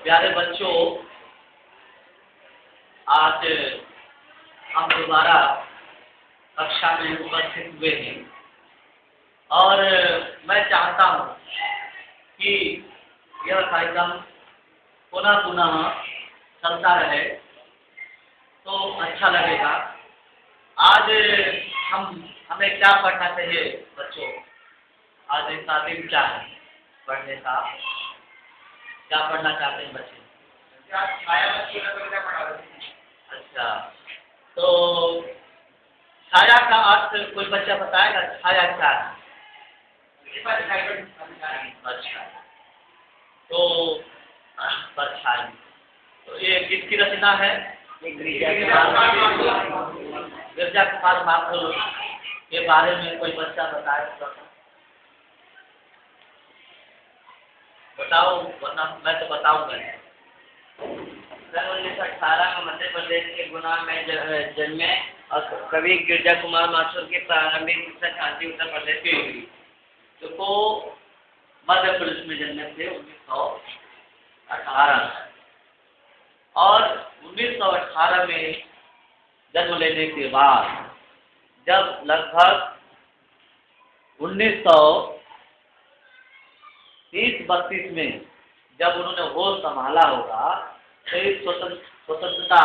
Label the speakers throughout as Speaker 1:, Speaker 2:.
Speaker 1: प्यारे बच्चों, आज हम दोबारा कक्षा में उपस्थित हुए हैं और मैं चाहता हूँ कि यह कार्यक्रम पुनः चलता रहे तो अच्छा लगेगा। आज हमें क्या पढ़ना चाहिए बच्चों? आज इसका दिन क्या है पढ़ने का? क्या पढ़ना चाहते हैं बच्चे? अच्छा, तो छाया का अर्थ कोई बच्चा बताएगा? छाया क्या है? अच्छा, तो परछाई, तो ये किसकी रचना है? गिरजा कुमार माथुर के बारे में कोई बच्चा बताए तो बताओ, वरना मैं तो बताऊंगा।
Speaker 2: 1918 में मध्य प्रदेश के गुना में जन्मे और कवि गिरजा कुमार माथुर की प्रारंभिक शिक्षा शांति उत्तर प्रदेश की हुई।
Speaker 1: तो मध्य प्रदेश में जन्मे थे 1918 और 1918 में जन्म लेने के बाद जब लगभग 1930-32 में जब उन्होंने होश संभाला होगा तो इस स्वतंत्रता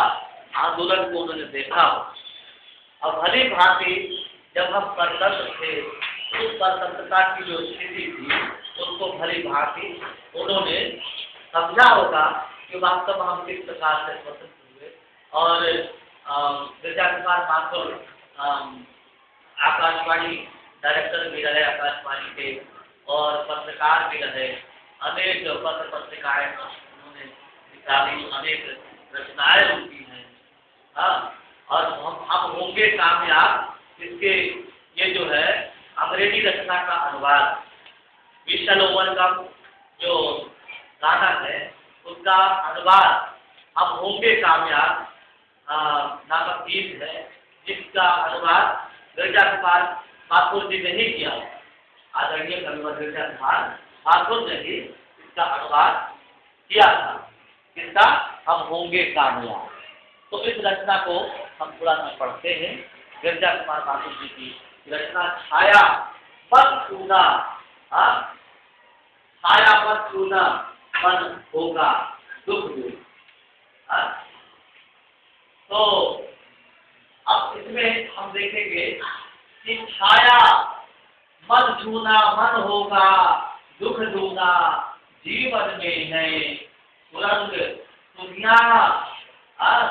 Speaker 1: आंदोलन को उन्होंने देखा। अब भली भांति जब हम स्वतंत्र थे उस स्वतंत्रता की जो स्थिति थी उसको भली भांति उन्होंने समझा होगा कि वास्तव में हम किस प्रकार से स्वतंत्र हुए। और गिरजा कुमार माथुर आकाशवाणी डायरेक्टर भी रहे आकाशवाणी के और पत्रकार भी रहे। अनेक पत्र पत्रिकाएं उन्होंने निकाली, अनेक रचनाएं उनकी हैं। हाँ, और हम होंगे कामयाब इसके ये जो है अंग्रेजी रचना का अनुवाद विशल ओवर का जो गाना है उसका अनुवाद हम होंगे कामयाब नामक गीत है, जिसका अनुवाद गिरजा कुमार माथुर जी ने ही किया। आदरणीय कविवर गिरजा कुमार माथुर ने ही इसका अनुवाद किया था। इसका हम होंगे कामयाब। तो इस रचना को हम थोड़ा सा पढ़ते हैं। गिरजा कुमार माथुर जी की रचना छाया मत छूना, छाया मत छूना मन होगा दुख दूर। तो अब इसमें हम देखेंगे कि छाया मत छूना मन होगा दुख दूना, जीवन में है सुरंग सुनिया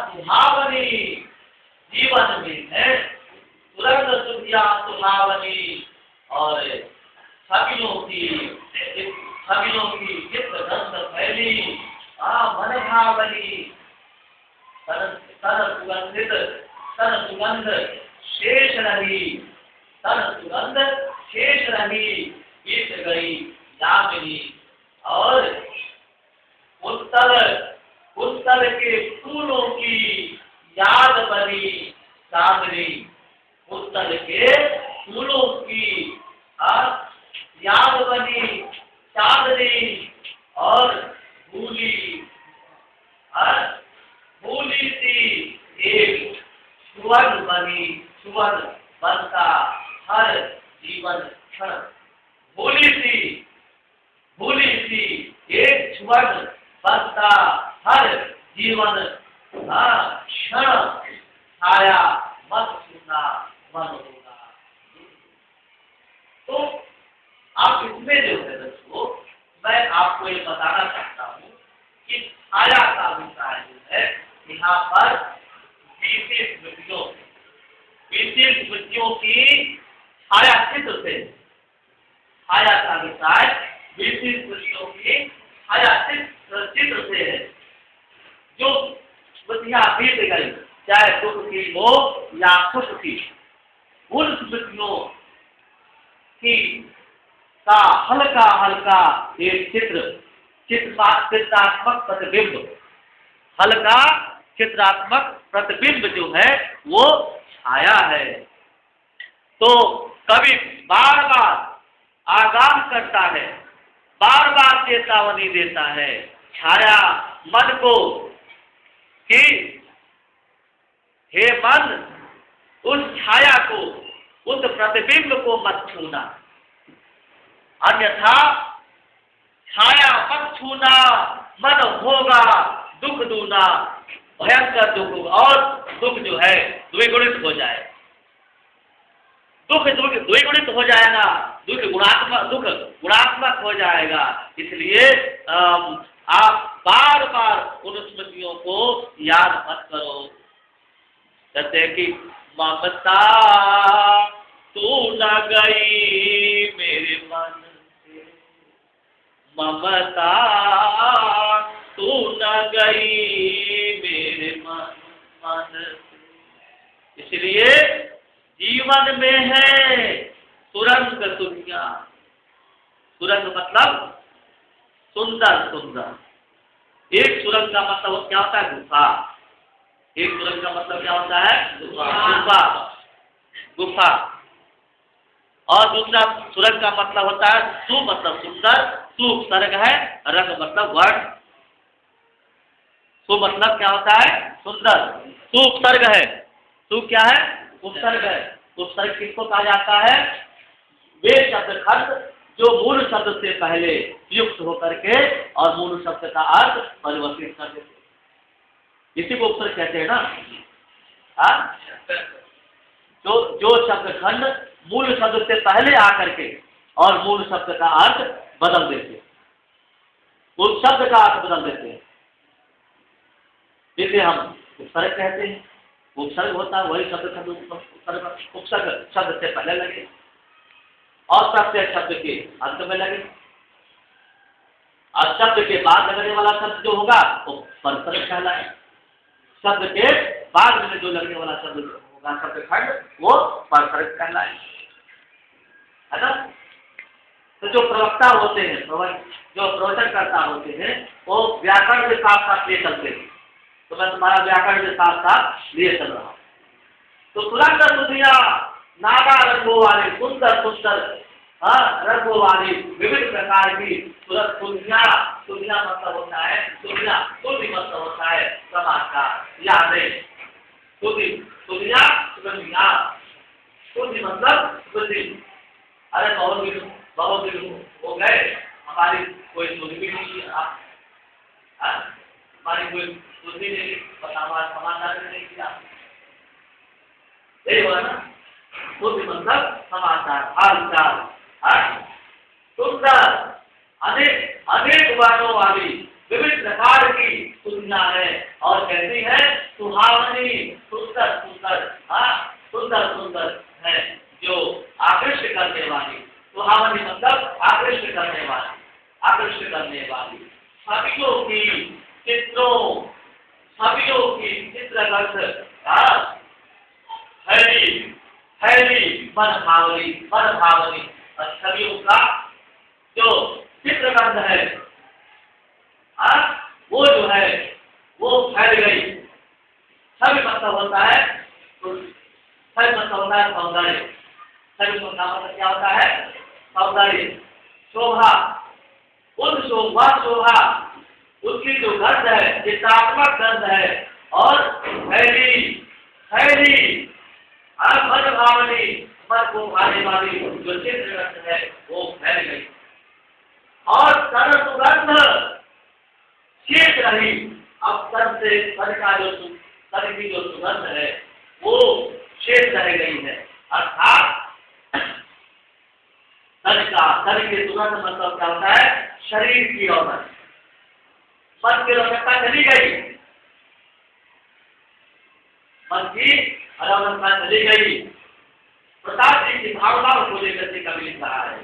Speaker 1: सुहावनी, जीवन में है सुरंग सुनिया सुहावनी। और छबिलों की चित्त गंध फैली मन भावनी, तन सुगंध शेष रही, तन सुगंध शेष रही, बीत गई यामिनी। और उत्तर के फूलों की याद बनी चांदनी, उत्तर के फूलों की याद बनी चांदनी। और भूली सी एक सुवर्ण बनी, सुवर्ण बनता हर जीवन क्षण। भूली सी एक सुवर्ण बनता हर जीवन क्षण, छाया मत छूना मन होगा। तो आप इसमें जो है दोस्तों मैं आपको ये बताना चाहता हूँ कि छाया का विचार जो है यहाँ पर विशेष स्मृतियों की छाया चित्र से, छाया का विचार विशेष स्मृतियों की छाया चित्र से है। जो स्मृतियाँ बीत गई, चाहे दुख की हो या सुख की, उन स्मृतियों की का हल्का हल्का एक चित्रात्मक प्रतिबिंब, हल्का चित्रात्मक प्रतिबिंब जो है वो छाया है। तो कवि बार बार आगाह करता है बार बार चेतावनी देता है छाया मन को कि हे मन, उस छाया को, उस प्रतिबिंब को मत छूना, अन्यथा छाया मत छूना, मन होगा दुख दूना, भयंकर दुख, और दुख जो है द्विगुणित हो जाए, दुख द्विगुणित हो जाएगा, दुख गुणात्मक हो जाएगा। इसलिए आप बार बार उन स्मृतियों को याद मत करो। कहते कि ममता तू न गई मेरे मन से, ममता तू न गई मेरे मन से। इसलिए जीवन में है सुरंग दुनिया। सुरंग मतलब सुंदर सुंदर। एक सुरंग का मतलब क्या होता है? गुफा। एक सुरंग का मतलब क्या होता है? गुफा, गुफा। और दूसरा सुरंग का मतलब होता है सु मतलब सुंदर, सु उपसर्ग है, रंग मतलब वर्ण। सु मतलब क्या होता है? सुंदर। सु उपसर्ग है। सु क्या है? उपसर्ग है। उपसर्ग किसको कहा जाता है? वे शब्द खंड जो मूल शब्द से पहले युक्त होकर के और मूल शब्द का अर्थ परिवर्तित कर देते, इसी को उपसर्ग कहते हैं ना। हाँ, जो शब्द खंड मूल शब्द से पहले आकर के और मूल शब्द का अर्थ बदल देते, उस शब्द का अर्थ बदल देते हैं, जिसे हम उपसर्ग कहते हैं। उपसर्ग होता है वही शब्द खंड उपसर्ग शब्द से पहले लगे और प्रत्यय शब्द के अंत में लगे, और शब्द के बाद लगने वाला शब्द जो होगा वो परसर्ग कहलाए। शब्द के बाद में जो लगने वाला शब्द होगा शब्द खंड, वो परसर्ग कहलाए, है ना। तो जो प्रवक्ता होते हैं, जो प्रवचनकर्ता होते हैं, वो व्याकरण के साथ साथ लिए चलते हैं। तो मैं तुम्हारा व्याकरण के साथ साथ लिए चल रहा हूँ। तो सुरंग सुधिया नागा रंगों वाली सुंदर सुंदर रंगों वाली विभिन्न प्रकार की सुधिया, सुधिया मतलब होता है सुधिया, सुधि मतलब होता है समाज का यादें। सुधि, सुधिया, सुधिया, सुधि मतलब सुधि। अरे बहुत दिन हो गए, हमारी कोई सुधि भी नहीं किया, हमारी कोई सुधि नहीं, हमारा समाचार नहीं किया, यही हुआ ना। सुधि मतलब समाचार, हालचाल। सुंदर अनेक वर्णों वाली विभिन्न प्रकार की सुधिया है, और कैसी है? सुहावनी, सुंदर सुंदर, सुंदर सुंदर है, जो आकृष्ट करने वाली। सुहावनी मतलब आकृष्ट करने वाली, आकृष्ट करने वाली। छवियों की चित्रों, छवियों की चित्रगत हैली मन भावनी छवियों का जो चित्रगंध है, वो जो है वो फैल गई। छवि मतलब होता है, छवि मतलब होता है सौंदर्य। छवि मतलब क्या होता है? सौंदर्य, शोभा। उन शोभा उसकी जो गंध है, चित्रात्मक गंध है, और हैली मन भावनी, मन को भाने वाली जो चित्रगंध है वो फैल गई, और तन सुगंध शेष रही। अब तन से तन की जो सुगंध है वो शेष रह गई है, अर्थात तन की सुगंध मतलब क्या होता है? शरीर की रौनक। मन की रौनकता चली गई, मन की रौनकता चली गई। प्रसाद जी की भावनाओं को लेकर के कवि लिख रहा है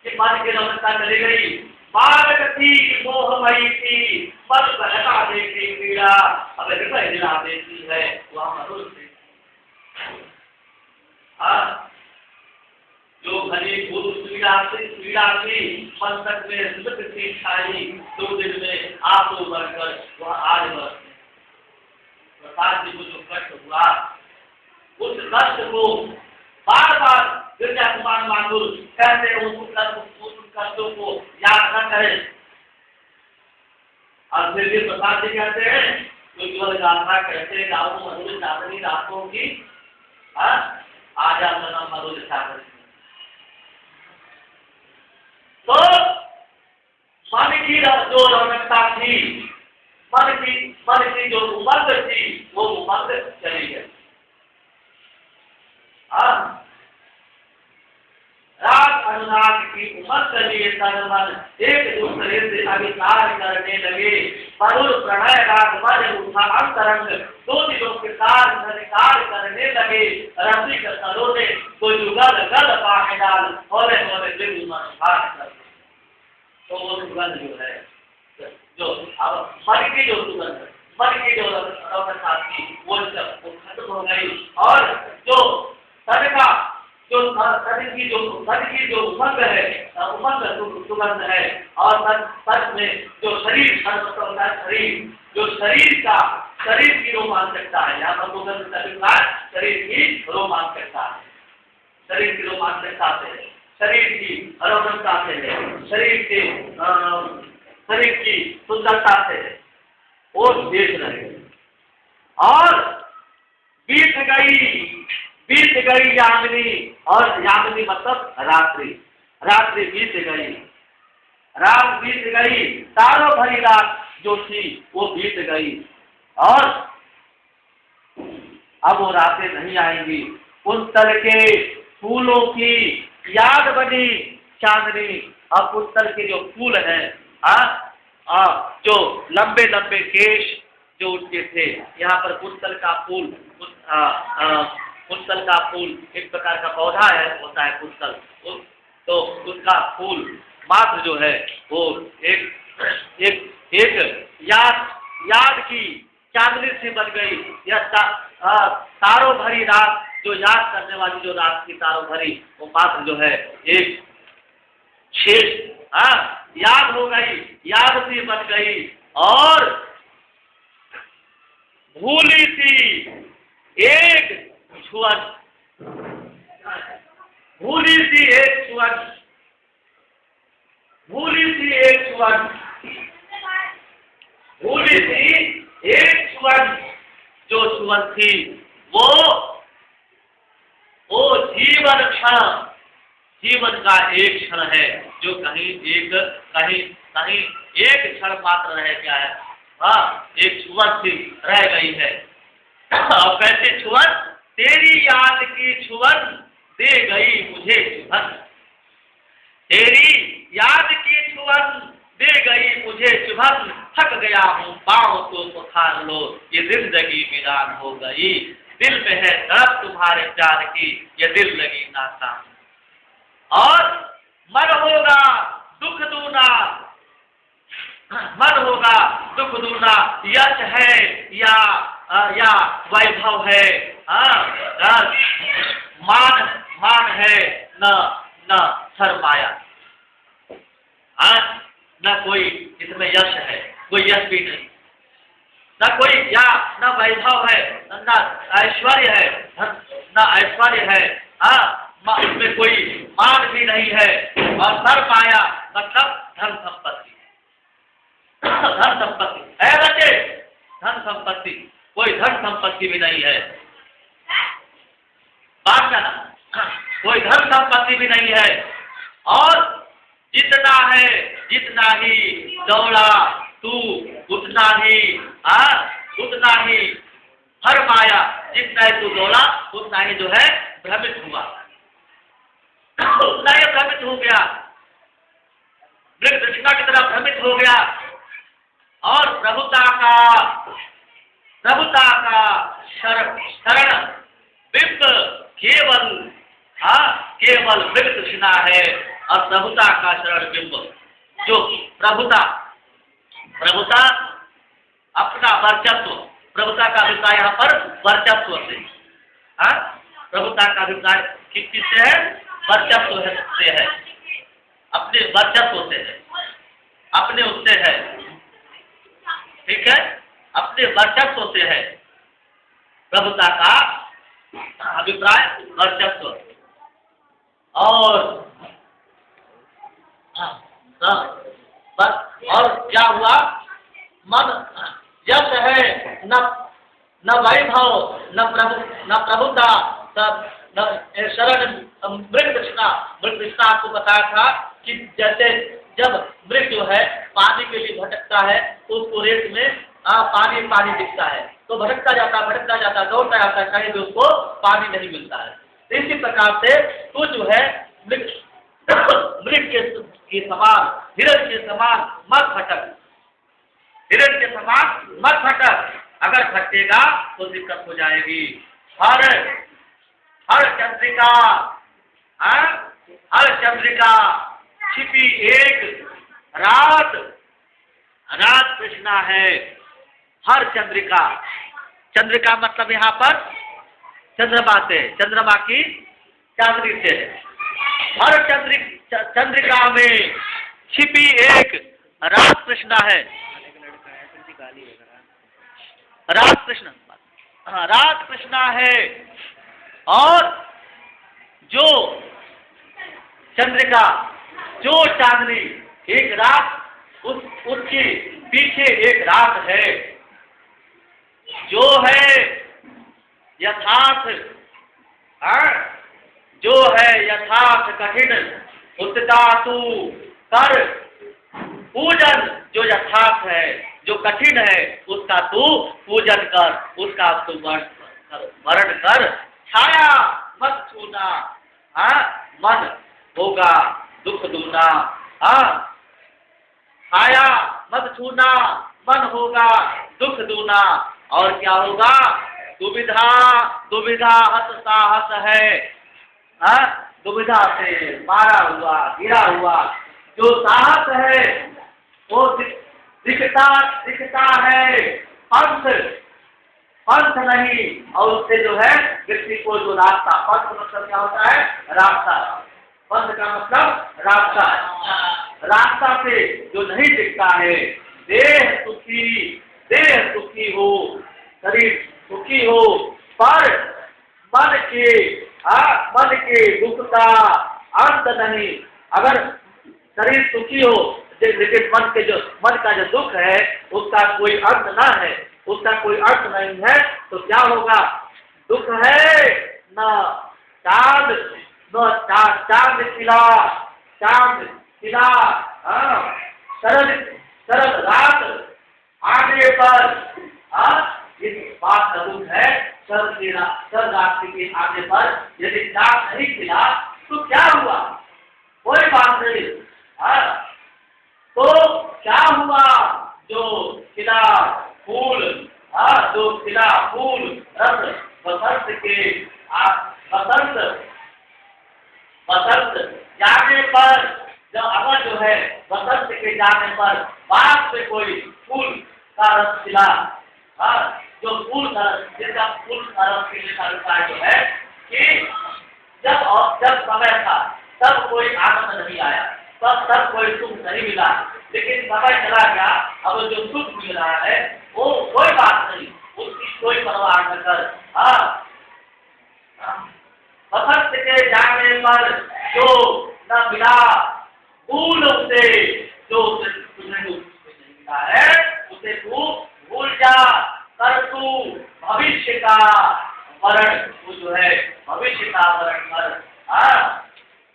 Speaker 1: कि मन की रौनकता चली गई। बालक थी मोहमयी थी, मन बहला देती पीड़ा, अब हृदय दिला देती है वह मधुर से। जो घनी भूत पीड़ा थी, मन तक में स्मृति थी छाई, 2 दिन में आंसू भरकर वह आज बरसे। प्रसाद जी को जो कष्ट हुआ, उस कष्ट को बार बार गिरजा कुमार माथुर कहते हैं, उस कष्टों को याद न करें। और फिर भी प्रसाद जी कहते हैं उज्ज्वल गाथा कहते गाओ मधुर चांदनी रातों की आजा मना मधुर चांदनी। तो मन की जो रौनकता थी, मन की जो उमंग थी वो उमंग चली गई। राग अनुराग की उमंग के लिए तन मन एक दूसरे से अभिसार करने लगे। मधुर प्रणय राग मन उठा अंतरंग दो दिलों के साथ अधिकार करने लगे। रसिक सरोदे तो जुगल गल पाए डाल होले होले दिल मन भाग कर। तो वो सुगंध जो है, जो अब मन की जो सुगंध, मन की जो रौनकता थी वो खत्म हो गई। और जो तन का तन की जो उमंग है, उमंग सुगंध है। और तन में जो शरीर जो शरीर की रोमांचकता है, यहाँ पर सुगंध का विकार शरीर की रोमांचकता है, शरीर की रोमांचकता से, शरीर की रौनकता से है, शरीर की सुंदरता से है, वो देख रहे। और बीत गई यामिनी, और यामिनी मतलब रात्रि बीत गई, रात बीत गई, तारों भरी रात जो थी वो बीत गई। और अब वो रातें नहीं आएंगी। उन तरह के फूलों की याद बनी चांदनी। अब पुस्तल के जो फूल हैं, जो लंबे लंबे केश जो उनके थे, यहाँ पर पुस्तल का फूल, पुस्तल का फूल एक प्रकार का पौधा है, होता है पुस्तल। तो उसका फूल मात्र जो है वो एक याद की चांदनी से बन गई। यह तारों भरी रात, जो याद करने वाली जो रात की तारों भरी, वो मात्र जो है एक शेष याद हो गई, याद सी बन गई। और भूली सी एक छुअन, भूली सी एक छुअन, भूली सी एक छुअन, भूली सी एक छुअन, जो छुअन थी वो जीवन क्षण, जीवन का एक क्षण है, जो कहीं एक क्षण मात्र रह गया है। एक छुअन सी रह गई है। और कैसे छुअन? तेरी याद की छुअन दे गई मुझे चुभन, तेरी याद की छुअन दे गई मुझे चुभन। थक गया हूँ पाँव तो पुकार लो, ये जिंदगी वीरान हो गई। दिल में है तड़प तुम्हारे प्यार की, ये दिल लगी नाकाम। और मन होगा दुख दूना, मन होगा दुख दूना। यश है या वैभव है, मान है न शर्माया। न कोई इसमें यश है, कोई यश भी नहीं, न कोई न वैभव है, न ऐश्वर्य है, न ऐश्वर्य है, इसमें कोई मान भी नहीं है। और शर्माया मतलब धन संपत्ति, धन संपत्ति है बच्चे, धन संपत्ति, कोई धन संपत्ति भी नहीं है। बात क्या ना, कोई धन संपत्ति भी नहीं है। और जितना है जितना ही दौड़ा तू, उतना ही फरमाया। जितना ही तू दौड़ा उतना ही जो है भ्रमित हुआ, उतना ही भ्रमित हो गया, मृगतृष्णा की तरह भ्रमित हो गया। और प्रभुता का शरण बिंब केवल मृगतृष्णा है। और प्रभुता का शरण बिंब, जो प्रभुता अपना वर्चस्व, प्रभुता का अभिप्राय यहाँ पर वर्चस्व से, प्रभुता का अभिप्राय किससे है? वर्चस्व से है, अपने वर्चस्व से है, अपने उससे है, ठीक है, अपने वर्चस्व से है। प्रभुता का अभिप्राय वर्चस्व। और बस और क्या हुआ? मन जब है न वैभव न प्रभुता, तब न शरण मृग कृष्णा आपको बताया था कि जैसे जब मृग जो है पानी के लिए भटकता है तो उसको रेत में पानी दिखता है, तो भटकता जाता दौड़ता जाता है, कहीं भी उसको पानी नहीं मिलता है। इसी प्रकार से तू जो है मृग के समान, हिरण के समान मत भटक, हिरण के समान मत भटक। अगर भटकेगा तो दिक्कत हो जाएगी। हर चंद्रिका छिपी एक रात कृष्णा है। हर चंद्रिका मतलब यहाँ पर चंद्रमा से, चंद्रमा की चांदनी से। हर चंद्रिका में छिपी एक रात कृष्णा है। रात कृष्णा है। और जो चंद्रिका, जो चांदनी, एक रात उसके पीछे एक रात है, जो है यथार्थ, जो है यथार्थ कठिन उत्ता तू कर पूजन। जो यथार्थ है, जो कठिन है, उसका तू पूजन कर, उसका तू वर्ण कर। छाया मत छूना, मन होगा दुख दूना। छाया मत छूना, मन होगा दुख दूना। और क्या होगा? दुविधा हत साहस है। दुविधा से मारा हुआ, गिरा हुआ जो साहस है वो दिखता है, पंथ नहीं। और उससे जो है व्यक्ति को जो रास्ता, पंथ मतलब क्या होता है? रास्ता। पंथ का मतलब रास्ता। रास्ता से जो नहीं दिखता है, देह सुखी हो, शरीर सुखी हो, पर मन के दुख का अंत नहीं। अगर शरीर सुखी हो लेकिन मन का जो दुख है उसका कोई अंत ना है, उसका कोई अर्थ नहीं है, तो क्या होगा? दुख है न चांद खिला शरद रात आने पर। इस बात का दुख है, शरद रात्रि के आने पर यदि चांद नहीं खिला तो क्या हुआ? कोई बात नहीं। तो क्या हुआ? जो खिला फूल, रस बसंत जाने पर, जब अगर जो है बसंत के जाने पर बाग से कोई फूल का रस खिला, जो फूल का जिसका फूल का रस पीने का उपाय जो है कि जब समय था तब कोई आनंद नहीं आया, तब कोई सुख नहीं मिला, लेकिन समय चला गया, अब जो सुख मिल रहा है वो कोई बात नहीं, उसकी कोई परवाह न कर। बसंत के जाने पर जो न मिला फूल, उसे जो तुझे नहीं मिला है उसे तू भूल जा, कर तू भविष्य का वरण। वो जो है भविष्य का वरण कर,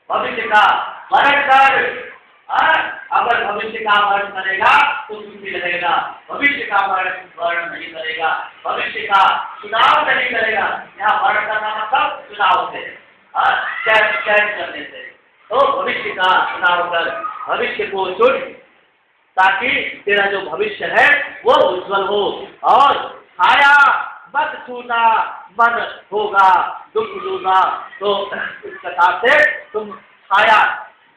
Speaker 1: भविष्य का वरण कर। अगर भविष्य का वर्ण करेगा तो सुखी रहेगा, भविष्य का वर्ण नहीं करेगा, भविष्य का चुनाव नहीं करेगा। यहाँ वर्ण करना मतलब चुनाव से, चयन करने से। तो भविष्य का चुनाव कर, भविष्य को चुन, ताकि तेरा जो भविष्य है वो उज्जवल हो। और छाया मत छूना, मन होगा दुख दूना। तो इस प्रकार से तुम छाया,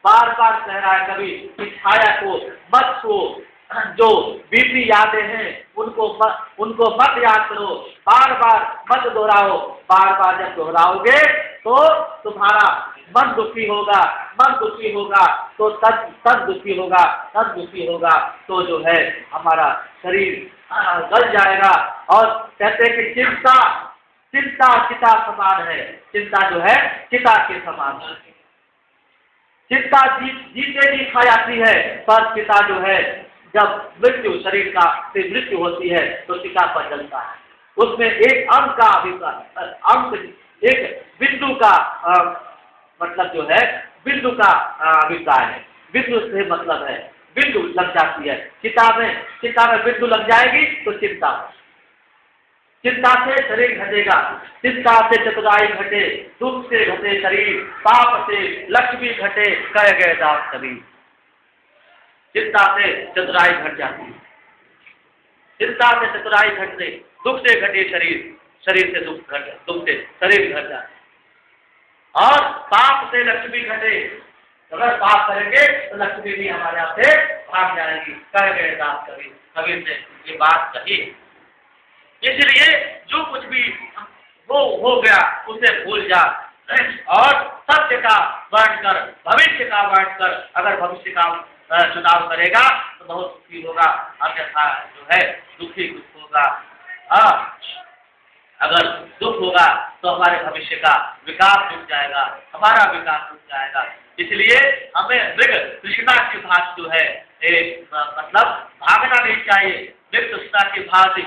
Speaker 1: बार बार कह रहा है कभी कि छाया को मत छू, जो बीती यादें हैं उनको मत याद करो, बार बार मत दोहराओ। बार बार जब दोहराओगे तो तुम्हारा मन दुखी होगा, मन दुखी होगा तो तन दुखी होगा, तन दुखी होगा तो जो है हमारा शरीर गल जाएगा। और कहते हैं कि चिंता चिता समान है, चिंता जो है चिता के समान है।
Speaker 3: चिंता जीते जी खा जाती है, पर चिता जो है जब मृत्यु शरीर का से मृत्यु होती है तो चिता पर जलता है। उसमें एक अंक का अंक, एक बिंदु का मतलब जो है बिंदु का अभिप्राय है। बिंदु से मतलब है बिंदु लग जाती है चिता में बिंदु लग जाएगी तो चिंता है। चिंता से शरीर घटेगा, चिंता से चतुराई घटे, दुख से घटे शरीर, पाप से लक्ष्मी घटे, कह गए दास कबीर। चिंता से चतुराई घट जाती है, चिंता से चतुराई घटते, दुख से घटे शरीर, शरीर से दुख से शरीर घट जाते, और पाप से लक्ष्मी घटे। अगर पाप करेंगे तो लक्ष्मी भी हमारे यहाँ से भाग जाएगी, कह गए दास कबीर। कबीर ने ये बात कही। इसलिए जो कुछ भी हो गया उसे भूल जा, और सत्य का वर्ण कर, भविष्य का वर्ण कर। अगर भविष्य का चुनाव करेगा तो बहुत सुखी होगा, अन्यथा जो है दुखी दुख होगा। अगर दुख होगा तो हमारे भविष्य का विकास रुक जाएगा, हमारा विकास रुक जाएगा। इसलिए हमें मृग कृष्णा की भांति जो है मतलब भागना नहीं चाहिए। मृग कृष्णा की भांति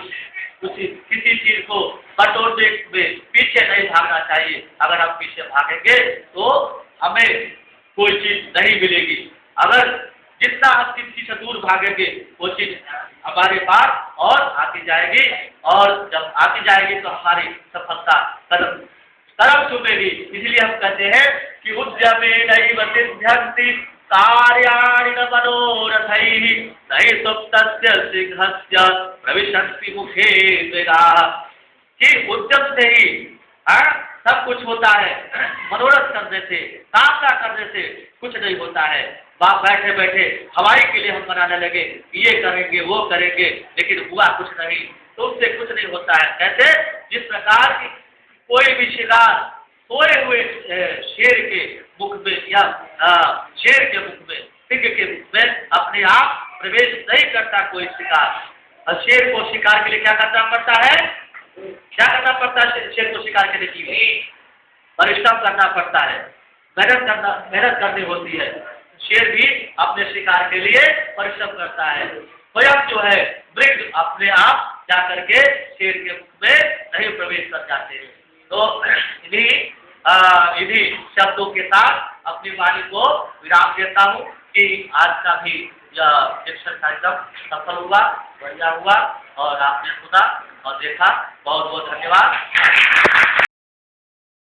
Speaker 3: किसी चीज को बटोरने में पीछे नहीं भागना चाहिए। अगर हम पीछे भागेंगे तो हमें कोई चीज नहीं मिलेगी। अगर जितना हम किसी से दूर भागेंगे वो चीज हमारे पास और आती जाएगी, और जब आती जाएगी तो हमारी सफलता कदम चुमेगी। इसलिए हम कहते हैं कि उद्यमे नैव सिद्ध्यन्ति कार्याणि न मनोरथैः नहि सुप्तस्य सिंहस्य प्रविशन्ति मुखे द्विगाः। कि उद्यम से ही सब कुछ होता है, मनोरथ करने से, कामना करने से कुछ नहीं होता है। वहाँ बैठे बैठे हवाई के लिए हम बनाने लगे, ये करेंगे वो करेंगे, लेकिन हुआ कुछ नहीं, तो उससे कुछ नहीं होता है। कैसे? जिस प्रकार की कोई भी शिकार सोए हुए शेर के मुख में या शेर के मुख में, सिंह के मुख में अपने आप प्रवेश नहीं करता कोई शिकार। शेर को शिकार के लिए क्या करना पड़ता है? क्या करना पड़ता है? शेर को शिकार करने के लिए परिश्रम करना पड़ता है, मेहनत करनी होती है। शेर भी अपने शिकार के लिए परिश्रम करता है। स्वयं जो है मृग अपने आप जा करके शेर के मुख में नहीं प्रवेश कर जाते हैं। तो इन्हीं शब्दों के साथ अपनी वाणी को विराम देता हूँ कि आज का भी शिक्षण कार्यक्रम सफल हुआ, बढ़िया हुआ, और आपने सुना और देखा। बहुत बहुत धन्यवाद।